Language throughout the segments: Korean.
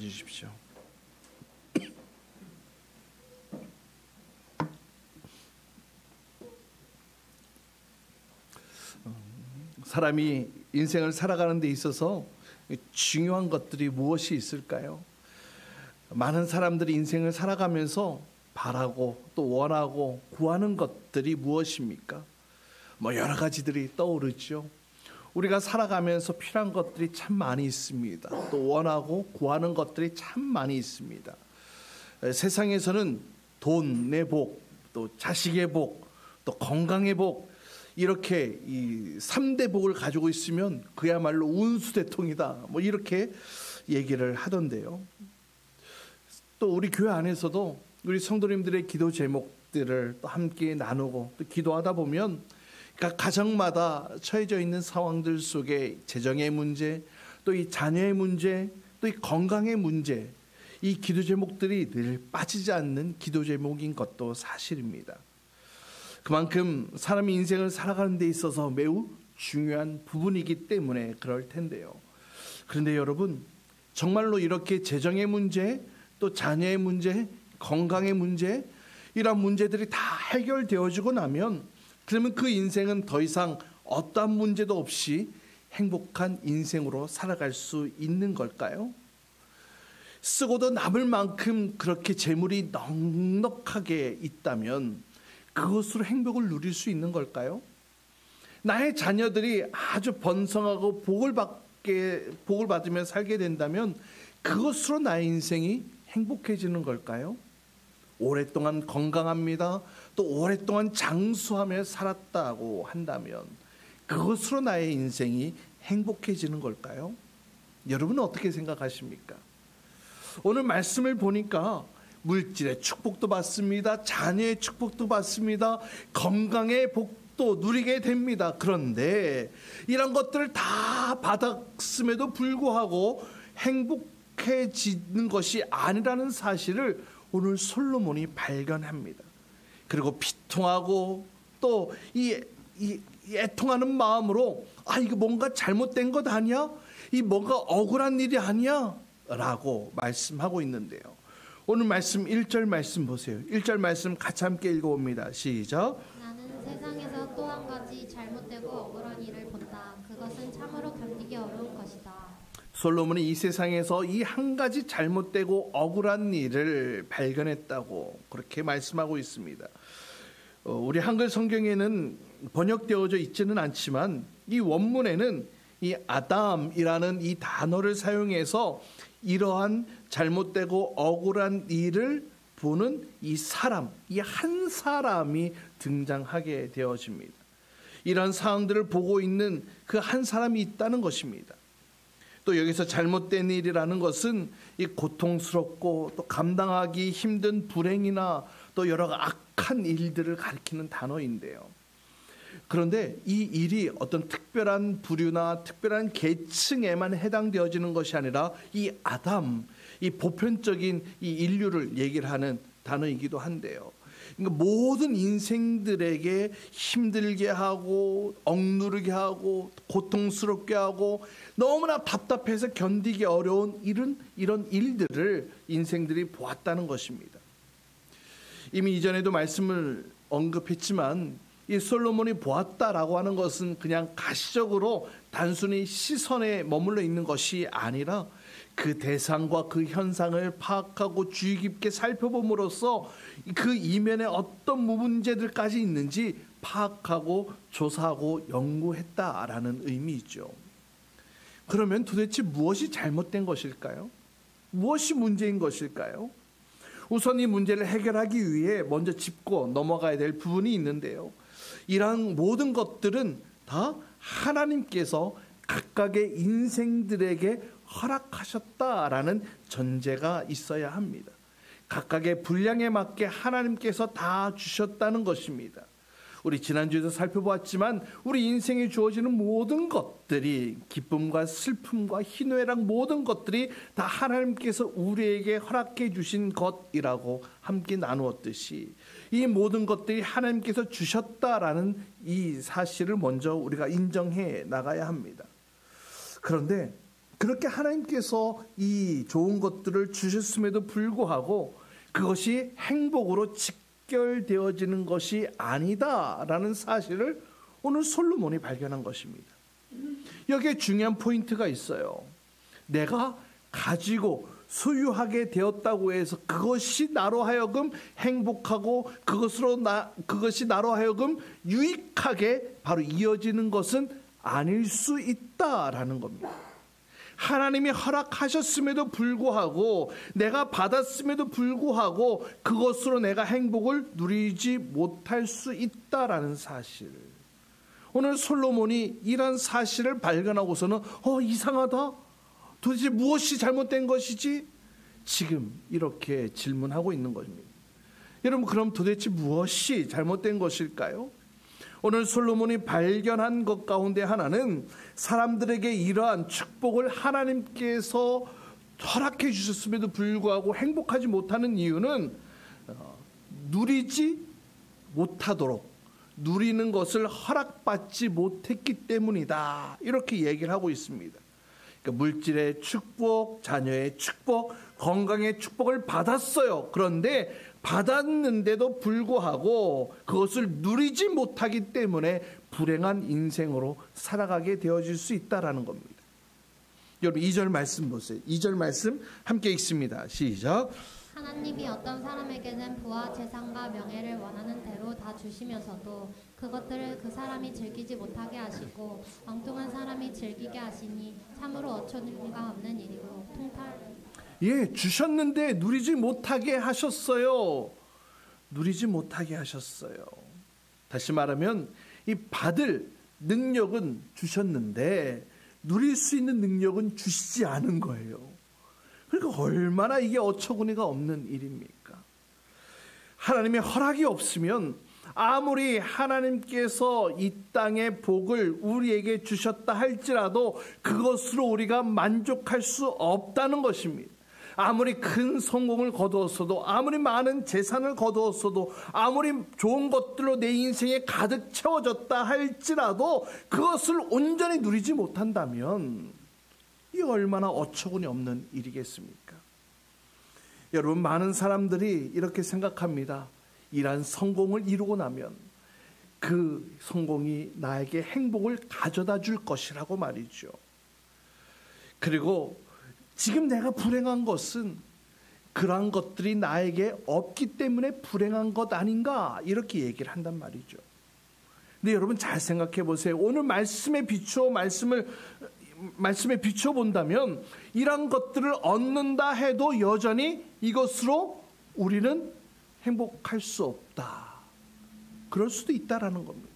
주십시오. 사람이 인생을 살아가는 데 있어서 중요한 것들이 무엇이 있을까요? 많은 사람들이 인생을 살아가면서 바라고 또 원하고 구하는 것들이 무엇입니까? 여러 가지들이 떠오르죠. 우리가 살아가면서 필요한 것들이 참 많이 있습니다. 또 원하고 구하는 것들이 참 많이 있습니다. 세상에서는 돈의 복, 또 자식의 복, 또 건강의 복, 이렇게 이 3대 복을 가지고 있으면 그야말로 운수대통이다, 이렇게 얘기를 하던데요. 또 우리 교회 안에서도 우리 성도님들의 기도 제목들을 또 함께 나누고 또 기도하다 보면 가정마다 처해져 있는 상황들 속에 재정의 문제, 또 이 자녀의 문제, 또 이 건강의 문제, 이 기도 제목들이 늘 빠지지 않는 기도 제목인 것도 사실입니다. 그만큼 사람이 인생을 살아가는 데 있어서 매우 중요한 부분이기 때문에 그럴 텐데요. 그런데 여러분, 정말로 이렇게 재정의 문제, 또 자녀의 문제, 건강의 문제, 이런 문제들이 다 해결되어지고 나면 그러면 그 인생은 더 이상 어떠한 문제도 없이 행복한 인생으로 살아갈 수 있는 걸까요? 쓰고도 남을 만큼 그렇게 재물이 넉넉하게 있다면 그것으로 행복을 누릴 수 있는 걸까요? 나의 자녀들이 아주 번성하고 복을 받으며 살게 된다면 그것으로 나의 인생이 행복해지는 걸까요? 오랫동안 건강합니다, 또 오랫동안 장수하며 살았다고 한다면 그것으로 나의 인생이 행복해지는 걸까요? 여러분은 어떻게 생각하십니까? 오늘 말씀을 보니까 물질의 축복도 받습니다, 자녀의 축복도 받습니다, 건강의 복도 누리게 됩니다. 그런데 이런 것들을 다 받았음에도 불구하고 행복해지는 것이 아니라는 사실을 오늘 솔로몬이 발견합니다. 그리고 비통하고 또 이 애통하는 마음으로 이거 뭔가 잘못된 것 아니야? 이 뭔가 억울한 일이 아니야? 라고 말씀하고 있는데요. 오늘 말씀 1절 말씀 보세요. 1절 말씀 같이 함께 읽어봅니다. 시작. 나는 세상에서 또 한 가지 잘못되고 억울한 일을 본다. 그것은 참으로 견디기 어려운 것이다. 솔로몬이 이 세상에서 이 한 가지 잘못되고 억울한 일을 발견했다고 그렇게 말씀하고 있습니다. 우리 한글 성경에는 번역되어져 있지는 않지만 이 원문에는 이 아담이라는 이 단어를 사용해서 이러한 잘못되고 억울한 일을 보는 이 사람, 이 한 사람이 등장하게 되어집니다. 이런 상황들을 보고 있는 그 한 사람이 있다는 것입니다. 또 여기서 잘못된 일이라는 것은 이 고통스럽고 또 감당하기 힘든 불행이나 또 여러 악한 일들을 가리키는 단어인데요. 그런데 이 일이 어떤 특별한 부류나 특별한 계층에만 해당되어지는 것이 아니라 이 아담, 이 보편적인 이 인류를 얘기를 하는 단어이기도 한데요. 그러니까 모든 인생들에게 힘들게 하고 억누르게 하고 고통스럽게 하고 너무나 답답해서 견디기 어려운 이런 일들을 인생들이 보았다는 것입니다. 이미 이전에도 말씀을 언급했지만 이 솔로몬이 보았다라고 하는 것은 그냥 가시적으로 단순히 시선에 머물러 있는 것이 아니라 그 대상과 그 현상을 파악하고 주의 깊게 살펴봄으로써 그 이면에 어떤 문제들까지 있는지 파악하고 조사하고 연구했다라는 의미이죠. 그러면 도대체 무엇이 잘못된 것일까요? 무엇이 문제인 것일까요? 우선 이 문제를 해결하기 위해 먼저 짚고 넘어가야 될 부분이 있는데요. 이러한 모든 것들은 다 하나님께서 각각의 인생들에게 허락하셨다라는 전제가 있어야 합니다. 각각의 분량에 맞게 하나님께서 다 주셨다는 것입니다. 우리 지난주에도 살펴보았지만 우리 인생에 주어지는 모든 것들이 기쁨과 슬픔과 희노애락 모든 것들이 다 하나님께서 우리에게 허락해 주신 것이라고 함께 나누었듯이 이 모든 것들이 하나님께서 주셨다라는 이 사실을 먼저 우리가 인정해 나가야 합니다. 그런데 그렇게 하나님께서 이 좋은 것들을 주셨음에도 불구하고 그것이 행복으로 직결되어지는 것이 아니다라는 사실을 오늘 솔로몬이 발견한 것입니다. 여기에 중요한 포인트가 있어요. 내가 가지고 소유하게 되었다고 해서 그것이 나로 하여금 행복하고 그것이 나로 하여금 유익하게 바로 이어지는 것은 아닐 수 있다라는 겁니다. 하나님이 허락하셨음에도 불구하고 내가 받았음에도 불구하고 그것으로 내가 행복을 누리지 못할 수 있다라는 사실. 오늘 솔로몬이 이런 사실을 발견하고서는 이상하다. 도대체 무엇이 잘못된 것이지? 지금 이렇게 질문하고 있는 것입니다. 여러분, 그럼 도대체 무엇이 잘못된 것일까요? 오늘 솔로몬이 발견한 것 가운데 하나는 사람들에게 이러한 축복을 하나님께서 허락해 주셨음에도 불구하고 행복하지 못하는 이유는 누리지 못하도록 누리는 것을 허락받지 못했기 때문이다. 이렇게 얘기를 하고 있습니다. 그러니까 물질의 축복, 자녀의 축복, 건강의 축복을 받았어요. 그런데 받았는데도 불구하고 그것을 누리지 못하기 때문에 불행한 인생으로 살아가게 되어질 수 있다라는 겁니다. 여러분 2절 말씀 보세요. 2절 말씀 함께 읽습니다. 시작. 하나님이 어떤 사람에게는 부와 재산과 명예를 원하는 대로 다 주시면서도 그것들을 그 사람이 즐기지 못하게 하시고 엉뚱한 사람이 즐기게 하시니 참으로 어처구니가 없는 일이고 주셨는데 누리지 못하게 하셨어요. 누리지 못하게 하셨어요. 다시 말하면 이 받을 능력은 주셨는데 누릴 수 있는 능력은 주시지 않은 거예요. 그러니까 얼마나 이게 어처구니가 없는 일입니까? 하나님의 허락이 없으면 아무리 하나님께서 이 땅의 복을 우리에게 주셨다 할지라도 그것으로 우리가 만족할 수 없다는 것입니다. 아무리 큰 성공을 거두었어도, 아무리 많은 재산을 거두었어도, 아무리 좋은 것들로 내 인생에 가득 채워졌다 할지라도 그것을 온전히 누리지 못한다면 이 얼마나 어처구니 없는 일이겠습니까? 여러분, 많은 사람들이 이렇게 생각합니다. 이러한 성공을 이루고 나면 그 성공이 나에게 행복을 가져다 줄 것이라고 말이죠. 그리고 지금 내가 불행한 것은 그러한 것들이 나에게 없기 때문에 불행한 것 아닌가, 이렇게 얘기를 한단 말이죠. 근데 여러분 잘 생각해 보세요. 오늘 말씀에 비추어 본다면 이런 것들을 얻는다 해도 여전히 이것으로 우리는 행복할 수 없다. 그럴 수도 있다라는 겁니다.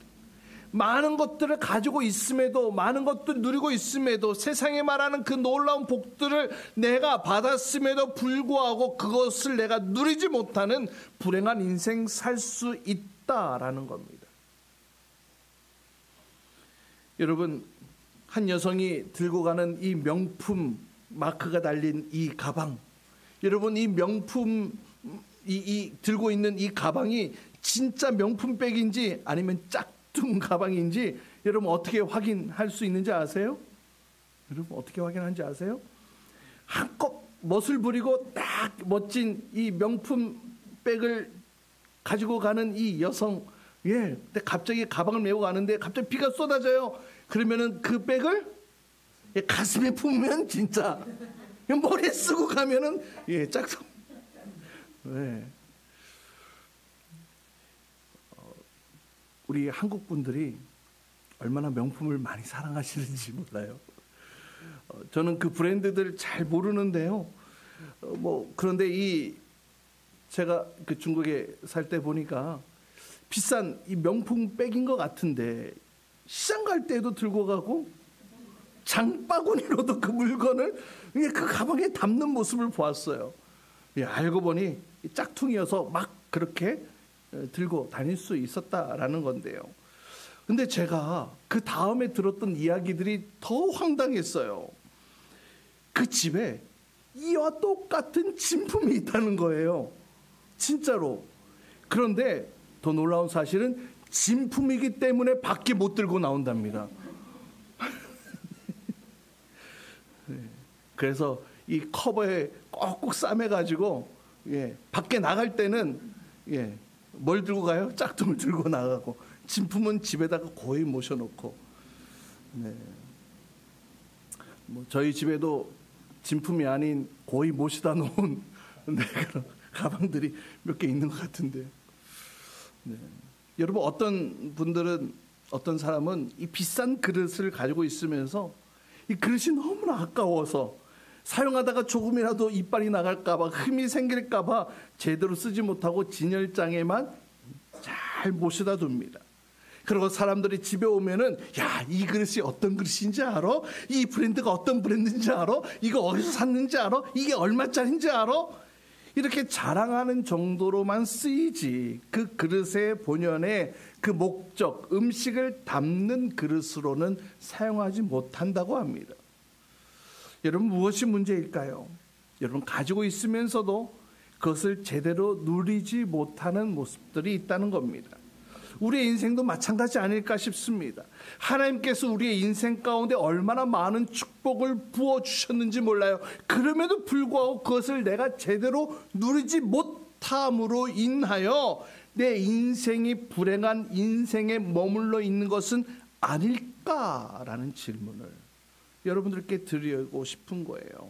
많은 것들을 가지고 있음에도, 많은 것들을 누리고 있음에도, 세상에 말하는 그 놀라운 복들을 내가 받았음에도 불구하고 그것을 내가 누리지 못하는 불행한 인생 살 수 있다라는 겁니다. 여러분, 한 여성이 들고 가는 이 명품 마크가 달린 이 가방, 여러분 이 명품 들고 있는 이 가방이 진짜 명품백인지 아니면 짝퉁 가방인지 여러분 어떻게 확인할 수 있는지 아세요? 여러분 어떻게 확인하는지 아세요? 한껏 멋을 부리고 딱 멋진 이 명품백을 가지고 가는 이 여성, 근데 갑자기 가방을 메고 가는데 갑자기 비가 쏟아져요. 그러면은 그 백을 가슴에 품으면 진짜, 머리에 쓰고 가면은 짝퉁. 우리 한국 분들이 얼마나 명품을 많이 사랑하시는지 몰라요. 저는 그 브랜드들 잘 모르는데요. 그런데 제가 그 중국에 살 때 보니까 비싼 이 명품 백인 것 같은데 시장 갈 때도 들고 가고 장바구니로도 그 물건을 그 가방에 담는 모습을 보았어요. 알고 보니 짝퉁이어서 막 그렇게 들고 다닐 수 있었다라는 건데요. 근데 제가 그 다음에 들었던 이야기들이 더 황당했어요. 그 집에 이와 똑같은 진품이 있다는 거예요. 진짜로. 그런데 더 놀라운 사실은 진품이기 때문에 밖에 못 들고 나온답니다. 그래서 이 커버에 꼭꼭 싸매가지고 밖에 나갈 때는 뭘 들고 가요? 짝퉁을 들고 나가고 진품은 집에다가 고이 모셔놓고. 뭐 저희 집에도 진품이 아닌 고이 모시다 놓은 그런 가방들이 몇 개 있는 것 같은데. 여러분, 어떤 사람은 이 비싼 그릇을 가지고 있으면서 이 그릇이 너무나 아까워서 사용하다가 조금이라도 이빨이 나갈까봐, 흠이 생길까봐 제대로 쓰지 못하고 진열장에만 잘 모셔다 둡니다. 그리고 사람들이 집에 오면은, 야, 이 그릇이 어떤 그릇인지 알아? 이 브랜드가 어떤 브랜드인지 알아? 이거 어디서 샀는지 알아? 이게 얼마짜리인지 알아? 이렇게 자랑하는 정도로만 쓰이지, 그 그릇의 본연의 그 목적, 음식을 담는 그릇으로는 사용하지 못한다고 합니다. 여러분, 무엇이 문제일까요? 여러분, 가지고 있으면서도 그것을 제대로 누리지 못하는 모습들이 있다는 겁니다. 우리의 인생도 마찬가지 아닐까 싶습니다. 하나님께서 우리의 인생 가운데 얼마나 많은 축복을 부어주셨는지 몰라요. 그럼에도 불구하고 그것을 내가 제대로 누리지 못함으로 인하여 내 인생이 불행한 인생에 머물러 있는 것은 아닐까라는 질문을 여러분들께 드리고 싶은 거예요.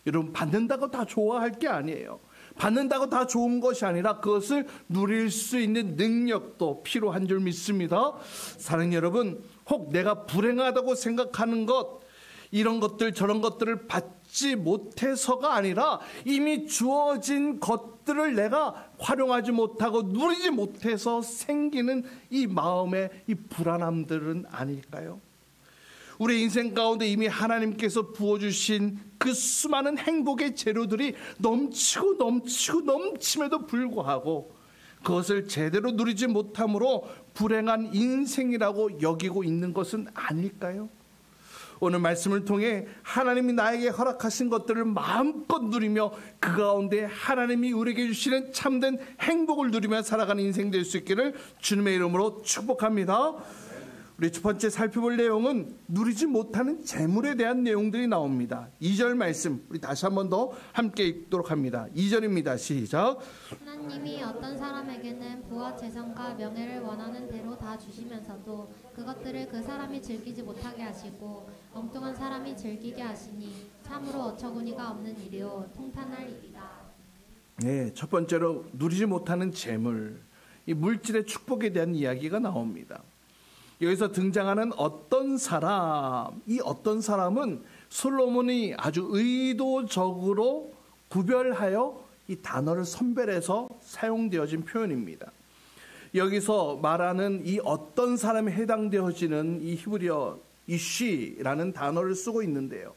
여러분, 받는다고 다 좋아할 게 아니에요. 받는다고 다 좋은 것이 아니라 그것을 누릴 수 있는 능력도 필요한 줄 믿습니다. 사랑하는 여러분, 혹 내가 불행하다고 생각하는 것, 이런 것들 저런 것들을 받지 못해서가 아니라 이미 주어진 것들을 내가 활용하지 못하고 누리지 못해서 생기는 이 마음의 이 불안함들은 아닐까요? 우리 인생 가운데 이미 하나님께서 부어주신 그 수많은 행복의 재료들이 넘치고 넘침에도 불구하고 그것을 제대로 누리지 못함으로 불행한 인생이라고 여기고 있는 것은 아닐까요? 오늘 말씀을 통해 하나님이 나에게 허락하신 것들을 마음껏 누리며 그 가운데 하나님이 우리에게 주시는 참된 행복을 누리며 살아가는 인생 될 수 있기를 주님의 이름으로 축복합니다. 우리 첫 번째 살펴볼 내용은 누리지 못하는 재물에 대한 내용들이 나옵니다. 2절 말씀 우리 다시 한 번 더 함께 읽도록 합니다. 2절입니다. 시작. 하나님이 어떤 사람에게는 부와 재산과 명예를 원하는 대로 다 주시면서도 그것들을 그 사람이 즐기지 못하게 하시고 엉뚱한 사람이 즐기게 하시니 참으로 어처구니가 없는 일이요 통탄할 일이다. 네, 첫 번째로 누리지 못하는 재물, 이 물질의 축복에 대한 이야기가 나옵니다. 여기서 등장하는 어떤 사람, 이 어떤 사람은 솔로몬이 아주 의도적으로 구별하여 이 단어를 선별해서 사용되어진 표현입니다. 여기서 말하는 이 어떤 사람에 해당되어지는 이 히브리어 이쉬라는 단어를 쓰고 있는데요.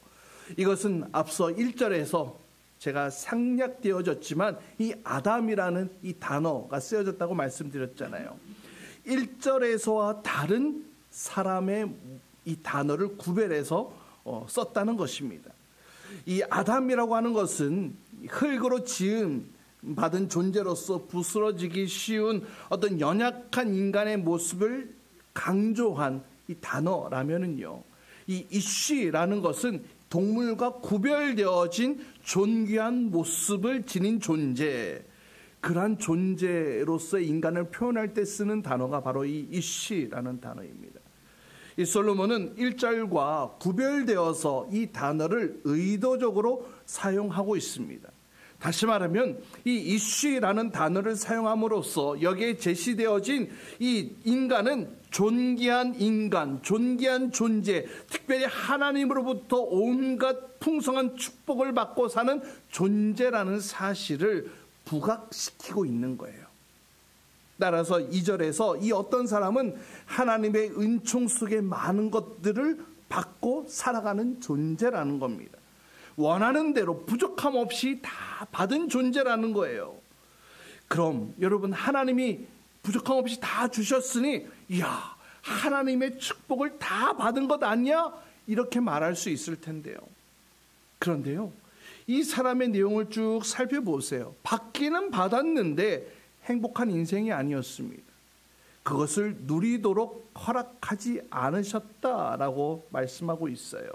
이것은 앞서 1절에서 제가 생략되어졌지만 이 아담이라는 이 단어가 쓰여졌다고 말씀드렸잖아요. 1절에서와 다른 사람의 이 단어를 구별해서 썼다는 것입니다. 이 아담이라고 하는 것은 흙으로 지음 받은 존재로서 부스러지기 쉬운 어떤 연약한 인간의 모습을 강조한 이 단어라면은요, 이 이쉬라는 것은 동물과 구별되어진 존귀한 모습을 지닌 존재, 그러한 존재로서의 인간을 표현할 때 쓰는 단어가 바로 이 이쉬라는 단어입니다. 이 솔로몬은 1절과 구별되어서 이 단어를 의도적으로 사용하고 있습니다. 다시 말하면 이 이쉬라는 단어를 사용함으로써 여기에 제시되어진 이 인간은 존귀한 인간, 존귀한 존재, 특별히 하나님으로부터 온갖 풍성한 축복을 받고 사는 존재라는 사실을 부각시키고 있는 거예요. 따라서 2절에서 이 어떤 사람은 하나님의 은총 속에 많은 것들을 받고 살아가는 존재라는 겁니다. 원하는 대로 부족함 없이 다 받은 존재라는 거예요. 그럼 여러분, 하나님이 부족함 없이 다 주셨으니 이야, 하나님의 축복을 다 받은 것 아니야? 이렇게 말할 수 있을 텐데요. 그런데요, 이 사람의 내용을 쭉 살펴보세요. 받기는 받았는데 행복한 인생이 아니었습니다. 그것을 누리도록 허락하지 않으셨다라고 말씀하고 있어요.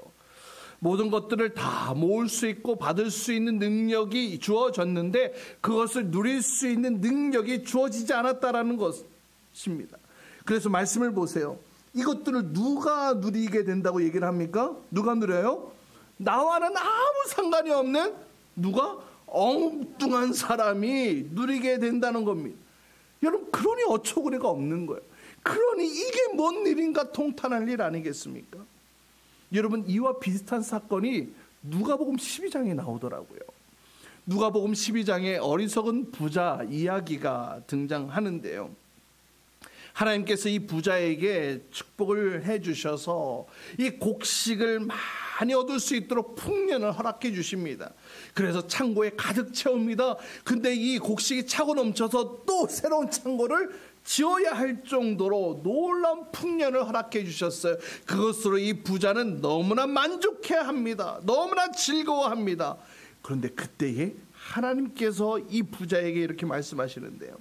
모든 것들을 다 모을 수 있고 받을 수 있는 능력이 주어졌는데 그것을 누릴 수 있는 능력이 주어지지 않았다라는 것입니다. 그래서 말씀을 보세요. 이것들을 누가 누리게 된다고 얘기를 합니까? 누가 누려요? 나와는 아무 상관이 없는 누가? 엉뚱한 사람이 누리게 된다는 겁니다. 여러분, 그러니 어처구니가 없는 거예요. 그러니 이게 뭔 일인가 통탄할 일 아니겠습니까? 여러분, 이와 비슷한 사건이 누가복음 12장에 나오더라고요. 누가복음 12장에 어리석은 부자 이야기가 등장하는데요. 하나님께서 이 부자에게 축복을 해주셔서 이 곡식을 많이 얻을 수 있도록 풍년을 허락해 주십니다. 그래서 창고에 가득 채웁니다. 근데 이 곡식이 차고 넘쳐서 또 새로운 창고를 지어야 할 정도로 놀라운 풍년을 허락해 주셨어요. 그것으로 이 부자는 너무나 만족해합니다. 너무나 즐거워합니다. 그런데 그때에 하나님께서 이 부자에게 이렇게 말씀하시는데요.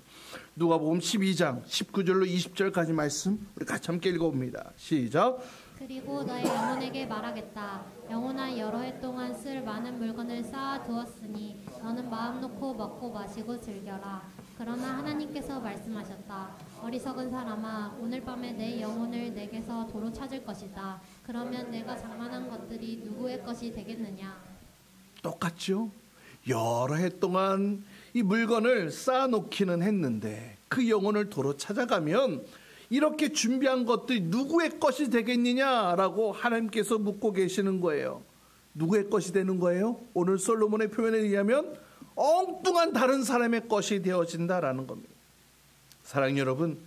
누가복음 12장 19절로 20절까지 말씀 우리 같이 함께 읽어봅니다. 시작. 그리고 너의 영혼에게 말하겠다. 영혼아, 여러 해 동안 쓸 많은 물건을 쌓아 두었으니 너는 마음 놓고 먹고 마시고 즐겨라. 그러나 하나님께서 말씀하셨다. 어리석은 사람아, 오늘 밤에 내 영혼을 내게서 도로 찾을 것이다. 그러면 내가 장만한 것들이 누구의 것이 되겠느냐? 똑같죠? 여러 해 동안 이 물건을 쌓아놓기는 했는데 그 영혼을 도로 찾아가면 이렇게 준비한 것들이 누구의 것이 되겠느냐라고 하나님께서 묻고 계시는 거예요. 누구의 것이 되는 거예요? 오늘 솔로몬의 표현에 의하면 엉뚱한 다른 사람의 것이 되어진다라는 겁니다. 사랑하는 여러분,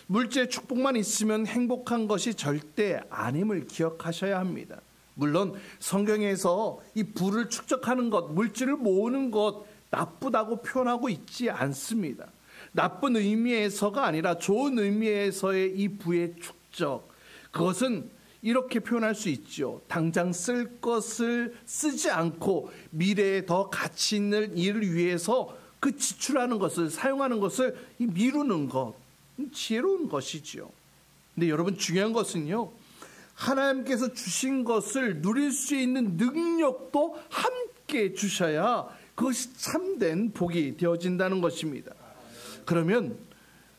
물질의 축복만 있으면 행복한 것이 절대 아님을 기억하셔야 합니다. 물론 성경에서 이 부를 축적하는 것, 물질을 모으는 것 나쁘다고 표현하고 있지 않습니다. 나쁜 의미에서가 아니라 좋은 의미에서의 이 부의 축적, 그것은 이렇게 표현할 수 있죠. 당장 쓸 것을 쓰지 않고 미래에 더 가치 있는 일을 위해서 그 지출하는 것을, 사용하는 것을 미루는 것, 지혜로운 것이죠. 근데 여러분, 중요한 것은요, 하나님께서 주신 것을 누릴 수 있는 능력도 함께 주셔야 그것이 참된 복이 되어진다는 것입니다. 그러면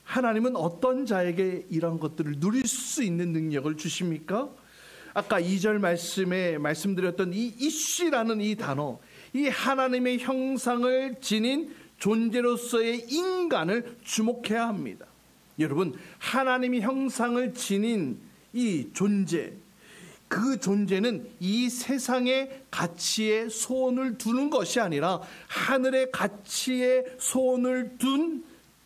하나님은 어떤 자에게 이런 것들을 누릴 수 있는 능력을 주십니까? 아까 2절 말씀에 말씀드렸던 이 이쉬라는 이 단어, 이 하나님의 형상을 지닌 존재로서의 인간을 주목해야 합니다. 여러분, 하나님의 형상을 지닌 이 존재, 그 존재는 이 세상의 가치에 소원을 두는 것이 아니라 하늘의 가치에 소원을 둔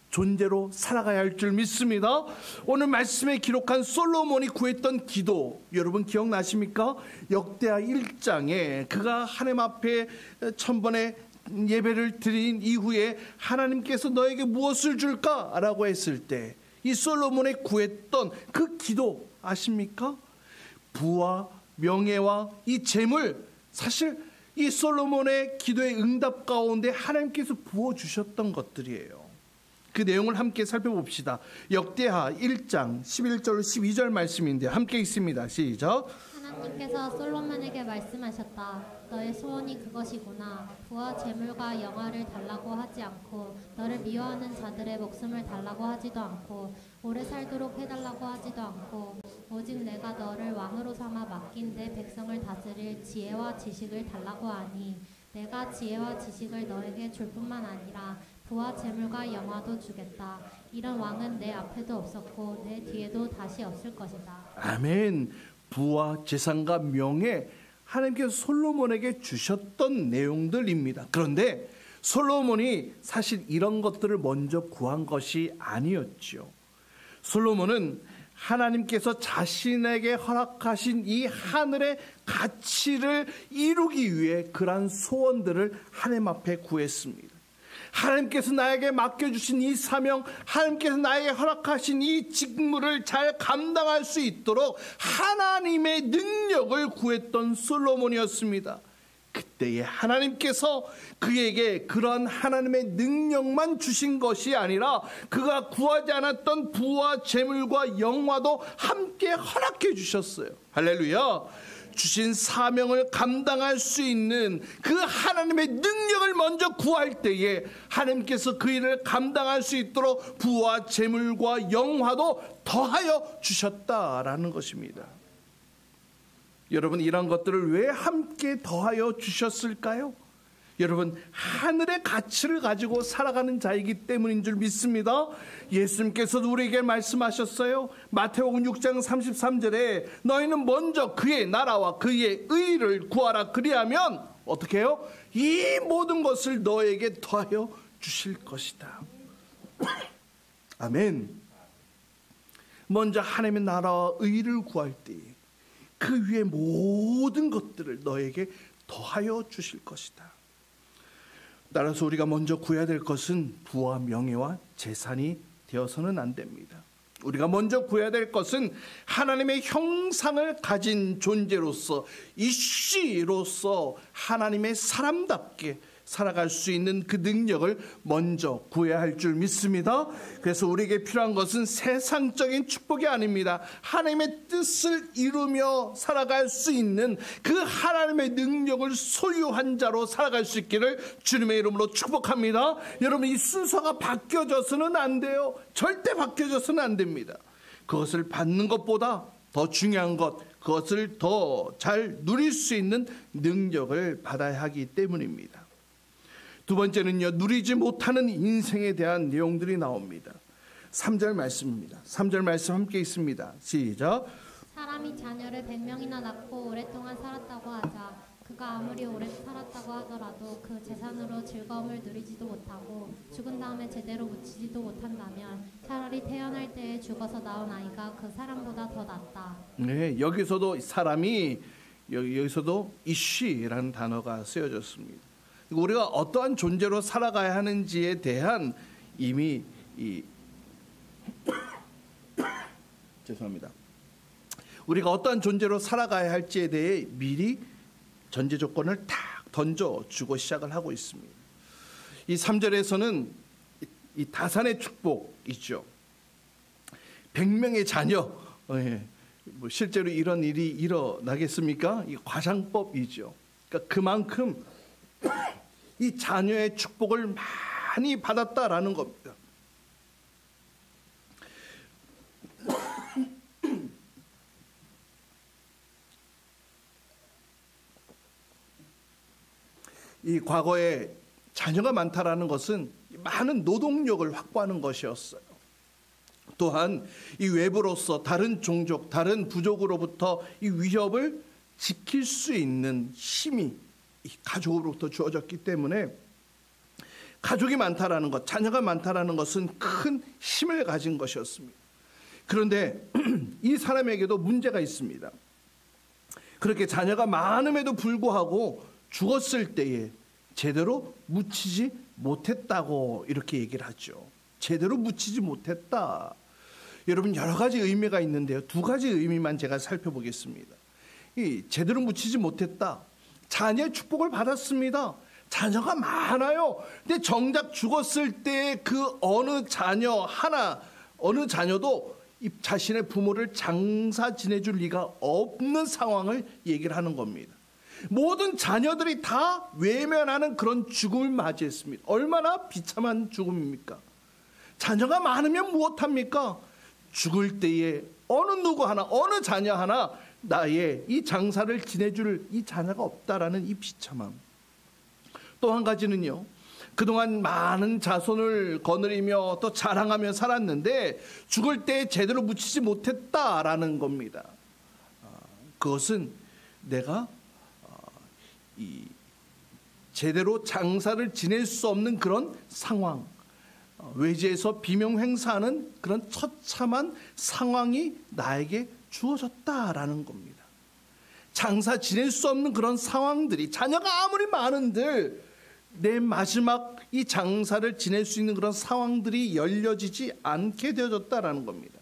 존재로 살아가야 할 줄 믿습니다. 오늘 말씀에 기록한 솔로몬이 구했던 기도, 여러분 기억나십니까? 역대하 1장에 그가 하나님 앞에 1000번의 예배를 드린 이후에 하나님께서 너에게 무엇을 줄까라고 했을 때 이 솔로몬이 구했던 그 기도 아십니까? 부와 명예와 이 재물, 사실 이 솔로몬의 기도의 응답 가운데 하나님께서 부어주셨던 것들이에요. 그 내용을 함께 살펴봅시다. 역대하 1장 11절 12절 말씀인데 함께 읽습니다. 시작. 하나님께서 솔로몬에게 말씀하셨다. 너의 소원이 그것이구나. 부와 재물과 영화를 달라고 하지 않고 너를 미워하는 자들의 목숨을 달라고 하지도 않고 오래 살도록 해달라고 하지도 않고 오직 내가 너를 왕으로 삼아 맡긴 내 백성을 다스릴 지혜와 지식을 달라고 하니 내가 지혜와 지식을 너에게 줄 뿐만 아니라 부와 재물과 영화도 주겠다. 이런 왕은 내 앞에도 없었고 내 뒤에도 다시 없을 것이다. 아멘. 부와 재산과 명예, 하나님께서 솔로몬에게 주셨던 내용들입니다. 그런데 솔로몬이 사실 이런 것들을 먼저 구한 것이 아니었죠. 솔로몬은 하나님께서 자신에게 허락하신 이 하늘의 가치를 이루기 위해 그러한 소원들을 하나님 앞에 구했습니다. 하나님께서 나에게 맡겨주신 이 사명, 하나님께서 나에게 허락하신 이 직무를 잘 감당할 수 있도록 하나님의 능력을 구했던 솔로몬이었습니다. 그때에 하나님께서 그에게 그런 하나님의 능력만 주신 것이 아니라 그가 구하지 않았던 부와 재물과 영화도 함께 허락해 주셨어요. 할렐루야. 주신 사명을 감당할 수 있는 그 하나님의 능력을 먼저 구할 때에 하나님께서 그 일을 감당할 수 있도록 부와 재물과 영화도 더하여 주셨다라는 것입니다. 여러분, 이런 것들을 왜 함께 더하여 주셨을까요? 여러분, 하늘의 가치를 가지고 살아가는 자이기 때문인 줄 믿습니다. 예수님께서도 우리에게 말씀하셨어요. 마태복음 6장 33절에 너희는 먼저 그의 나라와 그의 의를 구하라. 그리하면 어떻게 해요? 이 모든 것을 너에게 더하여 주실 것이다. 아멘. 먼저 하나님의 나라와 의를 구할 때에 그 위에 모든 것들을 너에게 더하여 주실 것이다. 따라서 우리가 먼저 구해야 될 것은 부와 명예와 재산이 되어서는 안 됩니다. 우리가 먼저 구해야 될 것은 하나님의 형상을 가진 존재로서, 이씨로서 하나님의 사람답게 살아갈 수 있는 그 능력을 먼저 구해야 할 줄 믿습니다. 그래서 우리에게 필요한 것은 세상적인 축복이 아닙니다. 하나님의 뜻을 이루며 살아갈 수 있는 그 하나님의 능력을 소유한 자로 살아갈 수 있기를 주님의 이름으로 축복합니다. 여러분, 이 순서가 바뀌어져서는 안 돼요. 절대 바뀌어져서는 안 됩니다. 그것을 받는 것보다 더 중요한 것, 그것을 더 잘 누릴 수 있는 능력을 받아야 하기 때문입니다. 두 번째는요, 누리지 못하는 인생에 대한 내용들이 나옵니다. 3절 말씀입니다. 3절 말씀 함께 있습니다. 시작. 사람이 자녀를 100명이나 낳고 오랫동안 살았다고 하자 그가 아무리 오래 살았다고 하더라도 그 재산으로 즐거움을 누리지도 못하고 죽은 다음에 제대로 묻히지도 못한다면 차라리 태어날 때에 죽어서 낳은 아이가 그 사람보다 더 낫다. 네, 여기서도 사람이 여기서도 이쉬라는 단어가 쓰여졌습니다. 우리가 어떠한 존재로 살아가야 하는지에 대한 이미 죄송합니다. 우리가 어떠한 존재로 살아가야 할지에 대해 미리 전제 조건을 딱 던져주고 시작을 하고 있습니다. 이 3절에서는 이 다산의 축복이죠. 100명의 자녀, 뭐 실제로 이런 일이 일어나겠습니까? 이 과장법이죠. 그러니까 그만큼 이 자녀의 축복을 많이 받았다라는 겁니다. 이 과거에 자녀가 많다라는 것은 많은 노동력을 확보하는 것이었어요. 또한 이 외부로서 다른 종족, 다른 부족으로부터 이 위협을 지킬 수 있는 힘이 이 가족으로부터 주어졌기 때문에 가족이 많다라는 것, 자녀가 많다라는 것은 큰 힘을 가진 것이었습니다. 그런데 이 사람에게도 문제가 있습니다. 그렇게 자녀가 많음에도 불구하고 죽었을 때에 제대로 묻히지 못했다고 이렇게 얘기를 하죠. 제대로 묻히지 못했다. 여러분, 여러 가지 의미가 있는데요. 두 가지 의미만 제가 살펴보겠습니다. 이 제대로 묻히지 못했다. 자녀의 축복을 받았습니다. 자녀가 많아요. 근데 정작 죽었을 때 그 어느 자녀도 이 자신의 부모를 장사 지내줄 리가 없는 상황을 얘기를 하는 겁니다. 모든 자녀들이 다 외면하는 그런 죽음을 맞이했습니다. 얼마나 비참한 죽음입니까? 자녀가 많으면 무엇합니까? 죽을 때에 어느 자녀 하나 나의 이 장사를 지내줄 이 자녀가 없다라는 이 비참함. 또 한 가지는요, 그동안 많은 자손을 거느리며 또 자랑하며 살았는데 죽을 때 제대로 묻히지 못했다라는 겁니다. 그것은 내가 제대로 장사를 지낼 수 없는 그런 상황, 외지에서 비명행사하는 그런 처참한 상황이 나에게 주어졌다라는 겁니다. 장사 지낼 수 없는 그런 상황들이, 자녀가 아무리 많은들 내 마지막 이 장사를 지낼 수 있는 그런 상황들이 열려지지 않게 되어졌다라는 겁니다.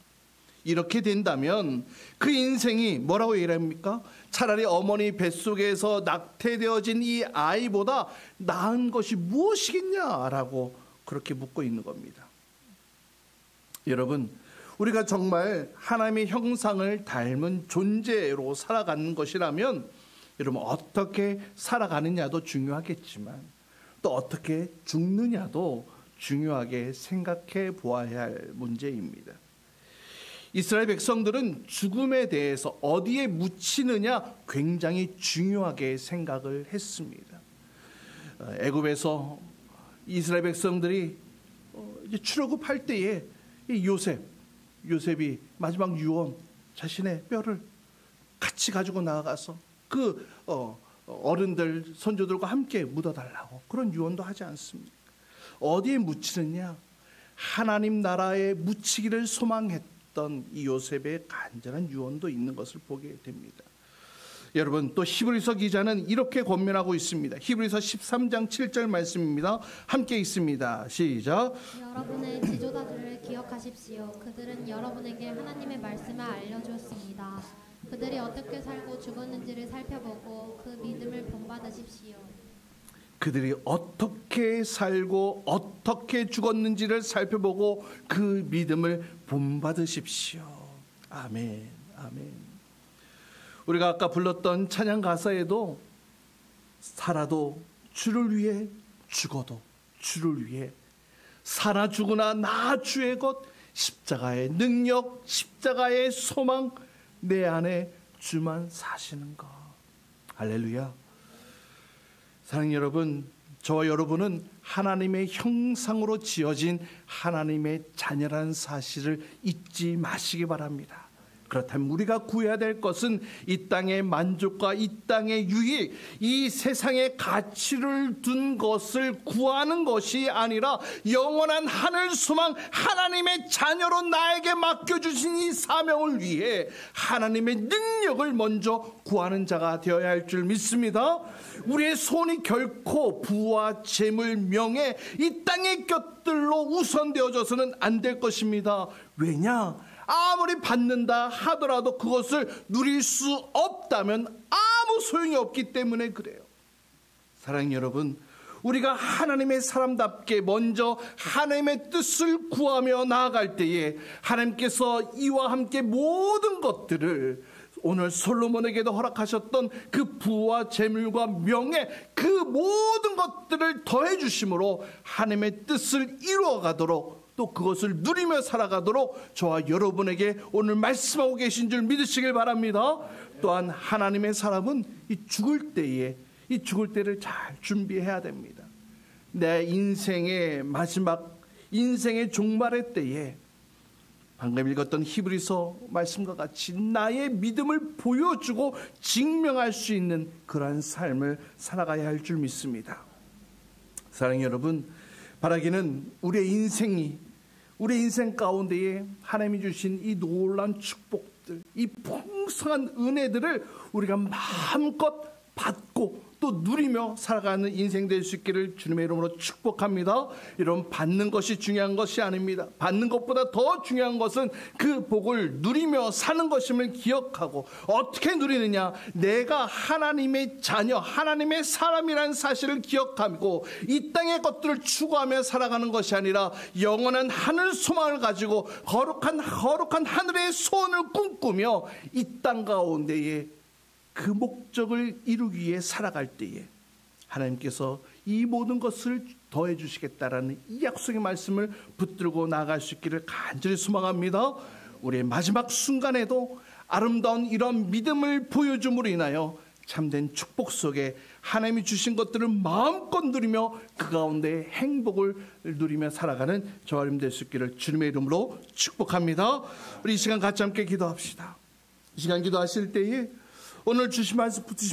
이렇게 된다면 그 인생이 뭐라고 얘기를 합니까? 차라리 어머니 뱃속에서 낙태되어진 이 아이보다 나은 것이 무엇이겠냐라고 그렇게 묻고 있는 겁니다. 여러분, 우리가 정말 하나님의 형상을 닮은 존재로 살아가는 것이라면 여러분 어떻게 살아가느냐도 중요하겠지만 또 어떻게 죽느냐도 중요하게 생각해 보아야 할 문제입니다. 이스라엘 백성들은 죽음에 대해서 어디에 묻히느냐 굉장히 중요하게 생각을 했습니다. 애굽에서 이스라엘 백성들이 이제 출애굽할 때에 이 요셉이 마지막 유언 자신의 뼈를 같이 가지고 나아가서 그 어른들 선조들과 함께 묻어달라고 그런 유언도 하지 않습니다. 어디에 묻히느냐? 하나님 나라에 묻히기를 소망했던 이 요셉의 간절한 유언도 있는 것을 보게 됩니다. 여러분, 또 히브리서 기자는 이렇게 권면하고 있습니다. 히브리서 13장 7절 말씀입니다. 함께 읽습니다. 시작. 여러분의 지도자들을 기억하십시오. 그들은 여러분에게 하나님의 말씀을 알려주었습니다. 그들이 어떻게 살고 죽었는지를 살펴보고 그 믿음을 본받으십시오. 그들이 어떻게 살고 어떻게 죽었는지를 살펴보고 그 믿음을 본받으십시오. 아멘, 아멘. 우리가 아까 불렀던 찬양 가사에도 살아도 주를 위해 죽어도 주를 위해 살아 죽으나 나 주의 것 십자가의 능력 십자가의 소망 내 안에 주만 사시는 것. 할렐루야. 사랑하는 여러분, 저와 여러분은 하나님의 형상으로 지어진 하나님의 자녀라는 사실을 잊지 마시기 바랍니다. 그렇다면 우리가 구해야 될 것은 이 땅의 만족과 이 땅의 유익, 이 세상의 가치를 둔 것을 구하는 것이 아니라 영원한 하늘 소망, 하나님의 자녀로 나에게 맡겨주신 이 사명을 위해 하나님의 능력을 먼저 구하는 자가 되어야 할 줄 믿습니다. 우리의 손이 결코 부와 재물, 명예, 이 땅의 것들로 우선되어져서는 안 될 것입니다. 왜냐? 아무리 받는다 하더라도 그것을 누릴 수 없다면 아무 소용이 없기 때문에 그래요. 사랑하는 여러분, 우리가 하나님의 사람답게 먼저 하나님의 뜻을 구하며 나아갈 때에 하나님께서 이와 함께 모든 것들을 오늘 솔로몬에게도 허락하셨던 그 부와 재물과 명예, 그 모든 것들을 더해 주심으로 하나님의 뜻을 이루어가도록 또 그것을 누리며 살아가도록 저와 여러분에게 오늘 말씀하고 계신 줄 믿으시길 바랍니다. 또한 하나님의 사람은 이 죽을 때를 잘 준비해야 됩니다. 내 인생의 마지막, 인생의 종말의 때에 방금 읽었던 히브리서 말씀과 같이 나의 믿음을 보여주고 증명할 수 있는 그러한 삶을 살아가야 할 줄 믿습니다. 사랑하는 여러분, 바라기는 우리의 인생 가운데에 하나님이 주신 이 놀라운 축복들, 이 풍성한 은혜들을 우리가 마음껏 받고 또 누리며 살아가는 인생 될 수 있기를 주님의 이름으로 축복합니다. 여러분, 받는 것이 중요한 것이 아닙니다. 받는 것보다 더 중요한 것은 그 복을 누리며 사는 것임을 기억하고, 어떻게 누리느냐? 내가 하나님의 자녀, 하나님의 사람이라는 사실을 기억하고 이 땅의 것들을 추구하며 살아가는 것이 아니라 영원한 하늘 소망을 가지고 거룩한 하늘의 소원을 꿈꾸며 이 땅 가운데에 그 목적을 이루기 위해 살아갈 때에 하나님께서 이 모든 것을 더해 주시겠다라는 이 약속의 말씀을 붙들고 나아갈 수 있기를 간절히 소망합니다. 우리의 마지막 순간에도 아름다운 이런 믿음을 보여줌으로 인하여 참된 축복 속에 하나님이 주신 것들을 마음껏 누리며 그 가운데 행복을 누리며 살아가는 저와 여러분 될 수 있기를 주님의 이름으로 축복합니다. 우리 이 시간 같이 함께 기도합시다. 이 시간 기도하실 때에 오늘 주신 말씀 붙으신